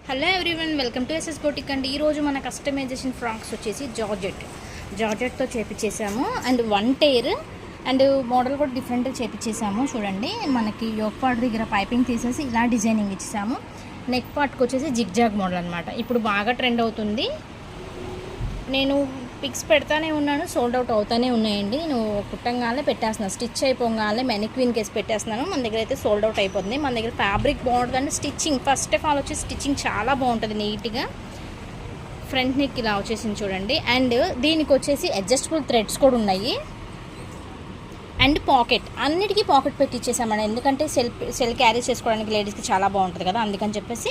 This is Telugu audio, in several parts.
Hello everyone, welcome to SS boutique అండి. ఈరోజు మన కస్టమైజేషన్ ఫ్రాక్స్ వచ్చేసి జార్జెట్తో చేపించేసాము. And one tier and model కూడా డిఫరెంట్గా చేపించేసాము. చూడండి, మనకి యోక్ పార్ట్ దగ్గర పైపింగ్ తీసేసి ఇలా డిజైనింగ్ ఇచ్చేసాము. నెక్ పార్ట్కి వచ్చేసి జిగ్జాగ్ మోడల్ అనమాట. ఇప్పుడు బాగా ట్రెండ్ అవుతుంది. నేను పిక్స్ పెడతానే ఉన్నాను, సోల్డ్ అవుట్ అవుతానే ఉన్నాయండి. నేను కుట్టంగానే పెట్టేస్తున్నాను, స్టిచ్ అయిపోగానే మెనిక్వీన్ కేసి పెట్టేస్తున్నాను. మన దగ్గర అయితే సోల్డ్ అవుట్ అయిపోతుంది. మన దగ్గర ఫ్యాబ్రిక్ బాగుంటుంది అండి. స్టిచ్చింగ్ ఫస్ట్ ఆఫ్ ఆల్ వచ్చి స్టిచ్చింగ్ చాలా బాగుంటుంది, నీట్గా. ఫ్రంట్ నెక్ ఇలా వచ్చేసింది చూడండి. అండ్ దీనికి వచ్చేసి అడ్జస్టబుల్ థ్రెడ్స్ కూడా ఉన్నాయి. అండ్ పాకెట్, అన్నిటికీ పాకెట్ పెట్టి ఇచ్చేసామండి. ఎందుకంటే సెల్ క్యారీ చేసుకోవడానికి లేడీస్కి చాలా బాగుంటుంది కదా, అందుకని చెప్పేసి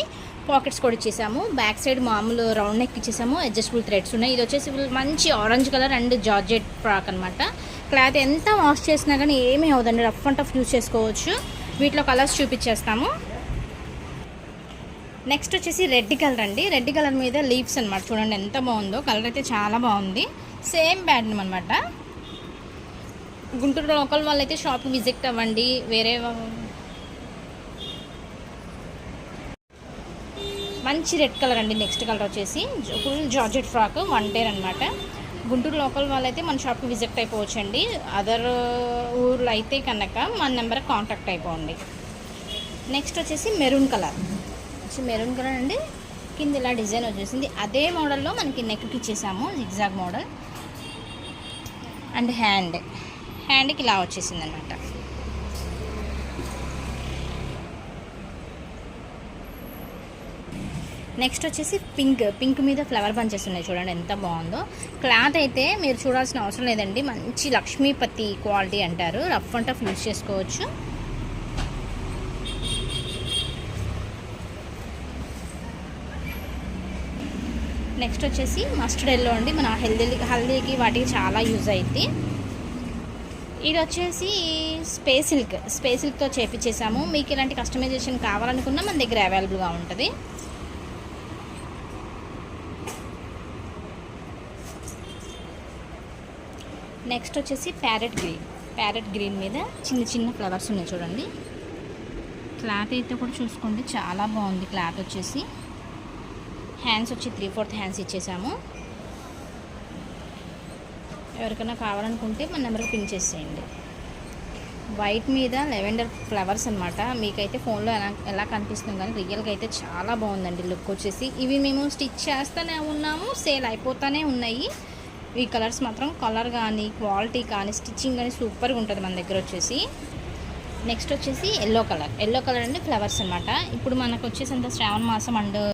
పాకెట్స్ కూడా ఇచ్చేసాము. బ్యాక్ సైడ్ మామూలు రౌండ్ నెక్ ఇచ్చేసాము. అడ్జస్టబుల్ థ్రెడ్స్ ఉన్నాయి. ఇది వచ్చేసి మంచి orange colour and georgette frock అనమాట. క్లాత్ ఎంత వాష్ చేసినా కానీ ఏమీ అవదండి, రఫ్ అండ్ టఫ్ యూజ్ చేసుకోవచ్చు. వీటిలో కలర్స్ చూపించేస్తాము. నెక్స్ట్ వచ్చేసి రెడ్ కలర్ అండి. రెడ్ కలర్ మీద లీవ్స్ అనమాట. చూడండి ఎంత బాగుందో, కలర్ అయితే చాలా బాగుంది. సేమ్ ప్యాటర్న్ అనమాట. గుంటూరు లోకల్ వాళ్ళైతే షాప్కి విజిట్ అవ్వండి. వేరే మంచి రెడ్ కలర్ అండి. నెక్స్ట్ కలర్ వచ్చేసి full georgette frock, one tier అనమాట. గుంటూరు లోకల్ వాళ్ళైతే మన షాప్కి విజిట్ అయిపోవచ్చండి. అదర్ ఊర్లో అయితే కనుక మన నెంబర్కి కాంటాక్ట్ అయిపోండి. నెక్స్ట్ వచ్చేసి మెరూన్ కలర్ అండి. కింద ఇలా డిజైన్ వచ్చేసింది. అదే మోడల్లో మనకి నెక్కి ఇచ్చేసాము, జిగ్జాగ్ మోడల్. అండ్ హ్యాండ్కి ఇలా వచ్చేసింది అనమాట. నెక్స్ట్ వచ్చేసి పింక్ మీద ఫ్లవర్ బంచెస్ ఉన్నాయి. చూడండి ఎంత బాగుందో. క్లాత్ అయితే మీరు చూడాల్సిన అవసరం లేదండి. మంచి లక్ష్మీపతి క్వాలిటీ అంటారు. రఫ్ అండ్ టఫ్ యూజ్ చేసుకోవచ్చు. నెక్స్ట్ వచ్చేసి మస్టర్డ్ ఎల్లో అండి. మన హల్దీకి వాటికి చాలా యూజ్ అయింది. ఇది వచ్చేసి స్పేస్ సిల్క్తో చేపించేసాము. మీకు ఇలాంటి కస్టమైజేషన్ కావాలనుకున్నా మన దగ్గర అవైలబుల్గా ఉంటుంది. నెక్స్ట్ వచ్చేసి ప్యారెట్ గ్రీన్ మీద చిన్న ఫ్లవర్స్ ఉన్నాయి చూడండి. క్లాత్ అయితే కూడా చూసుకోండి, చాలా బాగుంది. క్లాత్ వచ్చేసి హ్యాండ్స్ వచ్చి 3/4 హ్యాండ్స్ ఇచ్చేసాము. ఎవరికైనా కావాలనుకుంటే మన నెంబర్కి పిన్ చేసేయండి. వైట్ మీద లెవెండర్ ఫ్లవర్స్ అనమాట. మీకైతే ఫోన్లో ఎలా కనిపిస్తుంది కానీ రియల్గా అయితే చాలా బాగుందండి లుక్ వచ్చేసి. ఇవి మేము స్టిచ్ చేస్తూనే ఉన్నాము, సేల్ అయిపోతూనే ఉన్నాయి. ఈ కలర్స్ మాత్రం కలర్ కానీ క్వాలిటీ కానీ స్టిచ్చింగ్ కానీ సూపర్గా ఉంటుంది మన దగ్గర వచ్చేసి. నెక్స్ట్ వచ్చేసి ఎల్లో కలర్ అండి. ఫ్లవర్స్ అనమాట. ఇప్పుడు మనకు వచ్చేసి అంత శ్రావణ మాసం అండ్